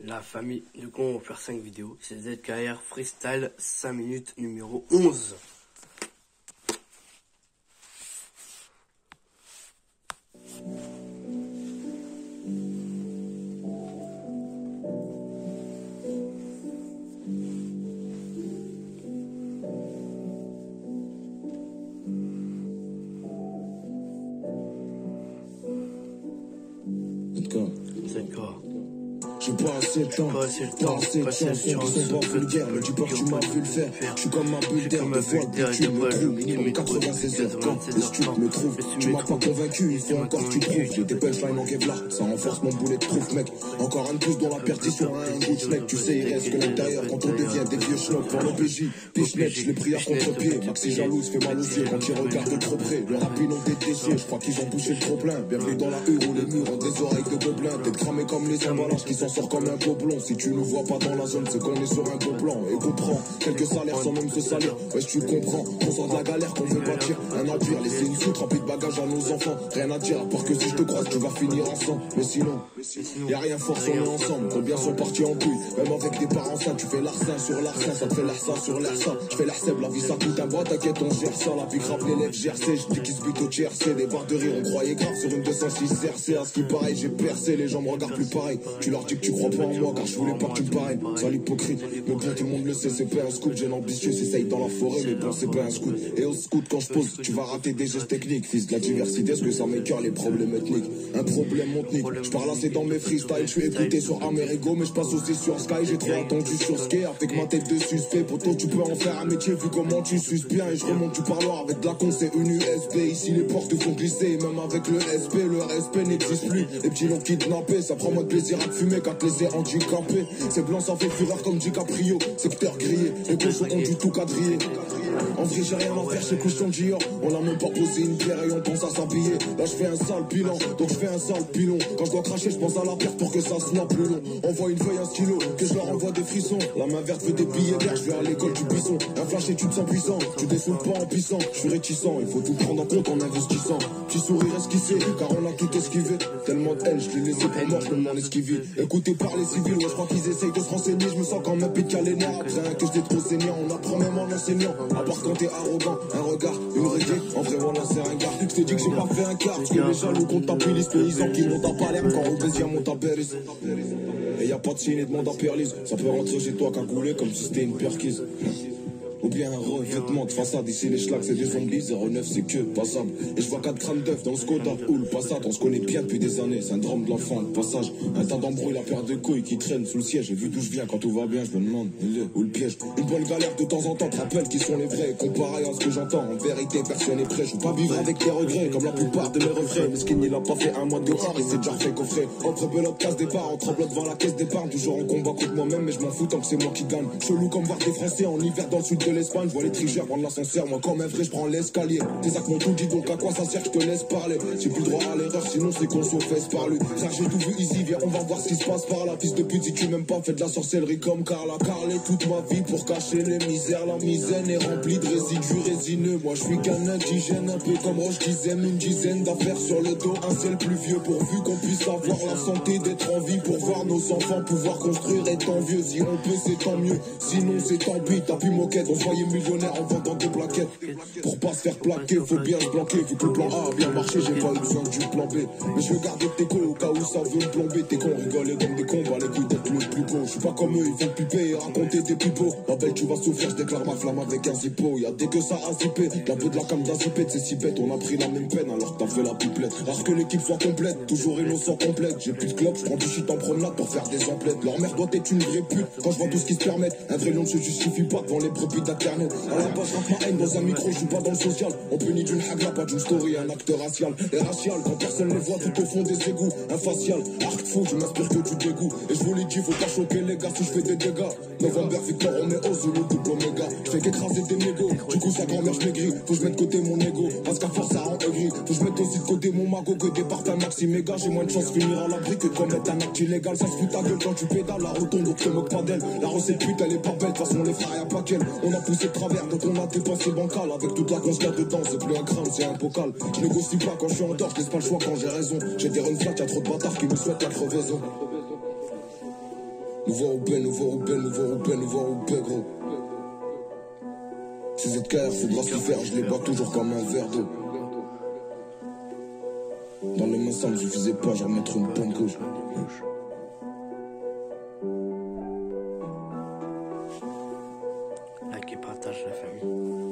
La famille, du coup on va faire 5 vidéos. C'est ZKR Freestyle 5 minutes numéro 11. ZKR. J'ai pas assez de temps, pas assez de chansons qui sont pas vulgaires. Me dis pas que tu m'as vu le faire. Je suis comme un bulle d'air, des fois tu me trouves. Comme 96 heures quand les stups me trouvent. Tu m'as pas convaincu, il faut encore que tu prouves. J'ai des punchlines en Kevlar, ça renforce mon boulet de trouf, mec. Encore un de plus dans la perdition, un good schneck. Tu sais, il reste que l'intérieur quand on devient des vieux schnocks. Pour l'OPJ, Pichnet, je l'ai pris à contre-pied. Maxi jalouse, fait mal aux yeux quand il regarde trop près. Le rap, ils ont détaché, je crois qu'ils ont bouché le trop-plein. Bienvenue dans la rue où les murs ont des oreilles de gobelins. T'es cramé comme les emballages qui s'en sortent comme un gobelin. Si tu nous vois pas dans la zone, c'est qu'on est sur un beau plan. Et comprends, quelques salaires sans même se salir. Ouais, tu comprends, on sort de la galère qu'on veut bâtir un empire. Laisser une soute remplie de bagages à nos enfants. Rien à dire, à part que si je te croise, tu vas finir ensemble. Mais sinon, y'a rien fort, on est ensemble. Combien sont partis en couille, même avec des parents sains. Tu fais l'arsin sur l'arsin, ça te fait l'arsin sur l'arsin. Je fais l'arceb, la vie ça coûte un bras, t'inquiète, on gère ça. La vie grappe l'élève GRC, je dis qu'ils se butent au TRC. Des barres de rire, on croyait grave sur une 206 CRC. À ce qui pareil, j'ai percé, les gens me regardent plus pareil. Tu leur dis que tu crois pas en moi, car je voulais pas que tu me parraines. Sale hypocrite, mais bon, tout le monde le sait, c'est pas un scoop. J'ai l'ambitieux, s'essaye dans la forêt, mais bon, c'est pas un scoop. Et au scout, quand je pose, tu vas rater des gestes techniques. Fils de la diversité, est-ce que ça m'écœure les problèmes ethniques? Un problème monte-nique, je parle assez dans mes freestyles. Je suis écouté sur Amerigo, mais je passe aussi sur Sky. J'ai trop attendu sur Ski, avec ma tête de suspect. Poto, tu peux en faire un métier, vu comment tu suces bien. Et je remonte du parloir avec de la con, c'est une USB. Ici, les portes font glisser, même avec le SP, le respect n'existe plus. Les petits l'ont kidnappé, ça prend moins de plaisir à te fumer qu'à te laisser handicapé. C'est blanc, ça fait fureur comme DiCaprio. Secteur grillé, les cochons ont du tout quadrillé. En vrai, j'ai rien à faire chez Cochon Dior. On a même pas posé une pierre et on pense à s'habiller. Là, je fais un sale bilan, donc je fais un sale pilon. Quand je dois cracher, je pense à la perte pour que ça snap plus long. Envoie une feuille, un stylo, que je leur envoie des frissons. La main verte veut des billets verts, je vais à l'école du buisson. Un flash et tu te sens puissant, tu dessoules pas en puissant. Je suis réticent, il faut tout prendre en compte en investissant. Petit sourire esquissé, car on a tout esquivé. Tellement de haine, je l'ai laissé pour mort, je peux m'en esquiver. Écoutez par les civils, ouais, je crois qu'ils essayent de se renseigner. Je me sens comme un pic à les nerfs, après que j'étais trop saignant. On apprend même en enseignant, à part quand t'es arrogant. Un regard, une réglée, en vrai voilà c'est un gars. Je te dis que j'ai pas fait un quart, parce que les jaloux comptabilisent. Paysans qui montent à Palerme quand Robésia monte à Péris. Et y a pas de signe et demande à Perlise. Ça peut rentrer chez toi cagoulé comme si c'était une perquise. Ou bien un revêtement de façade, ici les schlags c'est des zombies, 09 c'est que passable. Et je vois 4 crânes d'œufs dans le Skoda ou le Passat, on se connaît bien depuis des années, syndrome de l'enfant, le passage. Un tas d'embrouille, la paire de couilles qui traîne sous le siège. J'ai vu d'où je viens quand tout va bien, je me demande où le piège. Une bonne galère de temps en temps te rappelle qui sont les vrais. Comparé à ce que j'entends, en vérité personne n'est prêt. Je veux pas vivre avec des regrets, comme la plupart de mes refrains. Mais Skin il a pas fait un mois de dehors, il s'est déjà fait coffrer. Entre belote, casse départ, entre bloc devant la caisse d'épargne. Toujours en combat contre moi-même, mais je m'en fous tant que c'est moi qui gagne. Chelou comme voir des Français en hiver dans le sud de l'Espagne. Je vois les tricheurs prendre l'ascenseur, moi comme un vrai je prends l'escalier. Tes actes m'ont tout dit, donc à quoi ça sert, je te laisse parler. J'ai plus le droit à l'erreur, sinon c'est qu'on se fesse par lui. Ça j'ai tout vu ici, viens on va voir ce qui se passe par là. Fils de pute, si tu m'aimes pas, fais de la sorcellerie comme Carla. Carlé toute ma vie pour cacher les misères. La misaine est remplie de résidus résineux. Moi je suis qu'un indigène, un peu comme Roche qui aime. Une dizaine d'affaires sur le dos, un ciel pluvieux. Pourvu qu'on puisse avoir la santé d'être en vie. Pour voir nos enfants pouvoir construire étant vieux. Si on peut c'est tant mieux, sinon c'est tant pis. T'as pu moquette, on voyait millionnaire en vendant des plaquettes. Pour pas se faire plaquer, faut bien se planquer. Vu que le plan A a bien marché, j'ai pas eu besoin du plan B. Mais je veux garder tes cons au cas où ça veut me plomber. Tes cons rigolent comme des cons, bah les couilles d'être le plus beau. Je suis pas comme eux, ils vont piper et raconter des pipeaux. Ma belle, tu vas souffrir, je déclare ma flamme avec un zippo. Y'a dès que ça a zippé, la peau de la cam d'azipette, c'est si bête. On a pris la même peine alors que t'as fait la pipelette. Rare que l'équipe soit complète, toujours innocent complète. J'ai plus de club, je prends du shit en promenade pour faire des emplettes. Leur mère doit être une vraie pute quand je vois tout ce qu'ils se permettent. Un vrai lion ne se justifie pas devant les brebis d'internet. À la base, je ma haine dans un micro, je suis pas dans le social. On punit d'une hagla, pas d'une story, un acteur racial. Et racial, quand personne les voit tout au fond des égouts. Un facial, arc fou, je m'inspire que du dégoût. Et je vous l'ai dit, faut pas choquer les gars si je fais des dégâts. November, Victor, on est au Zulu, double Omega. Je fais qu'écraser des négos, du coup sa grand-mère je maigris. Faut que je mette de côté mon ego, parce qu'à force ça rend aigri. Faut que je mette aussi de côté mon mago, que des parts un maxi méga. J'ai moins de chance de finir à l'abri que de commettre un acte illégal. Ça se fout ta gueule quand tu pédales, la rotonde, donc te moque pas d'elle. La recette pute, elle est pas belle, de toute façon les frères y'a pas qu'elle. On a poussé de travers, donc on a dépensé bancal. Avec toute la conce qu'il y a dedans, c'est plus un crâne, c'est un bocal. Je négocie pas quand je suis en dehors, je laisse pas le choix quand j'ai raison. J'ai des run flat, y'a trop de bâtards qui me souhaitent la crevaison. Nouveau Roubaix, gros. Ces ZKR, faudra se faire, je les bois toujours comme un verre d'eau. Dans les mains, ça me suffisait pas, j'en remettre une bonne gauche. Like et partage la famille.